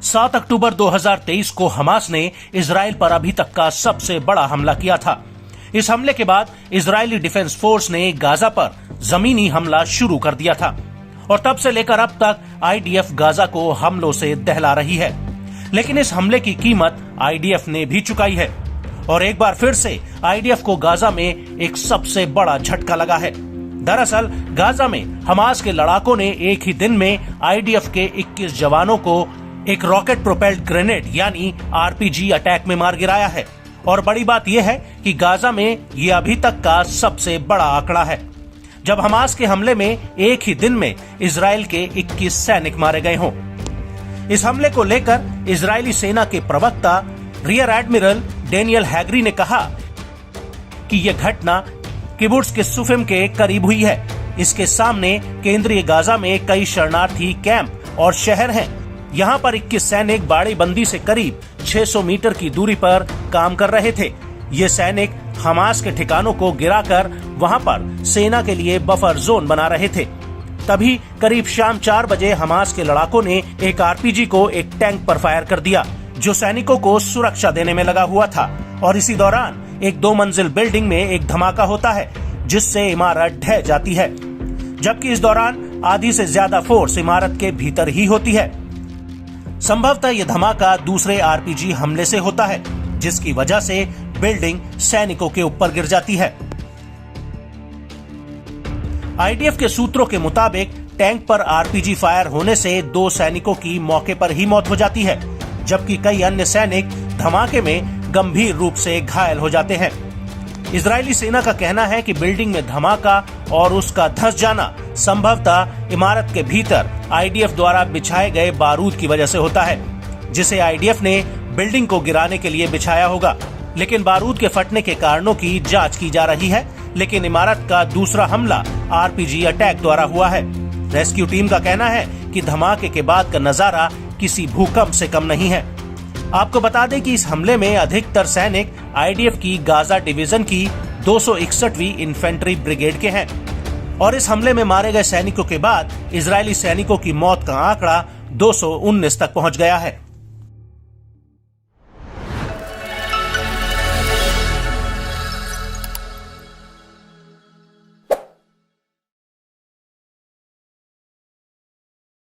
7 अक्टूबर 2023 को हमास ने इजराइल पर अभी तक का सबसे बड़ा हमला किया था। इस हमले के बाद इजरायली डिफेंस फोर्स ने गाजा पर जमीनी हमला शुरू कर दिया था और तब से लेकर अब तक आईडीएफ गाजा को हमलों से दहला रही है। लेकिन इस हमले की कीमत आईडीएफ ने भी चुकाई है और एक बार फिर से आईडीएफ को गाजा में एक सबसे बड़ा झटका लगा है। दरअसल गाजा में हमास के लड़ाकों ने एक ही दिन में आईडीएफ के 21 जवानों को एक रॉकेट प्रोपेल्ड ग्रेनेड यानी आरपीजी अटैक में मार गिराया है। और बड़ी बात यह है कि गाजा में ये अभी तक का सबसे बड़ा आंकड़ा है जब हमास के हमले में एक ही दिन में इजराइल के 21 सैनिक मारे गए हों। इस हमले को लेकर इजरायली सेना के प्रवक्ता रियर एडमिरल डेनियल हैगरी ने कहा कि यह घटना किबुट्ज किस्सुफिम के करीब हुई है। इसके सामने केंद्रीय गाजा में कई शरणार्थी कैंप और शहर हैं। यहाँ पर 21 सैनिक बाड़ेबंदी से करीब 600 मीटर की दूरी पर काम कर रहे थे। ये सैनिक हमास के ठिकानों को गिराकर वहाँ पर सेना के लिए बफर जोन बना रहे थे। तभी करीब शाम 4 बजे हमास के लड़ाकों ने एक आरपीजी को एक टैंक पर फायर कर दिया जो सैनिकों को सुरक्षा देने में लगा हुआ था। और इसी दौरान एक 2 मंजिल बिल्डिंग में एक धमाका होता है जिससे इमारत ढह जाती है, जबकि इस दौरान आधी से ज्यादा फोर्स इमारत के भीतर ही होती है। संभवतः यह धमाका दूसरे आरपीजी हमले से होता है जिसकी वजह से बिल्डिंग सैनिकों के ऊपर गिर जाती है। आईडीएफ के सूत्रों के मुताबिक टैंक पर आरपीजी फायर होने से 2 सैनिकों की मौके पर ही मौत हो जाती है, जबकि कई अन्य सैनिक धमाके में गंभीर रूप से घायल हो जाते हैं। इजरायली सेना का कहना है कि बिल्डिंग में धमाका और उसका धंस जाना संभवतः इमारत के भीतर आईडीएफ द्वारा बिछाए गए बारूद की वजह से होता है, जिसे आईडीएफ ने बिल्डिंग को गिराने के लिए बिछाया होगा। लेकिन बारूद के फटने के कारणों की जांच की जा रही है। लेकिन इमारत का दूसरा हमला आरपीजी अटैक द्वारा हुआ है। रेस्क्यू टीम का कहना है कि धमाके के बाद का नजारा किसी भूकंप से कम नहीं है। आपको बता दें कि इस हमले में अधिकतर सैनिक आईडीएफ की गाजा डिवीजन की 261वीं इन्फेंट्री ब्रिगेड के हैं और इस हमले में मारे गए सैनिकों के बाद इजरायली सैनिकों की मौत का आंकड़ा 219 तक पहुंच गया है।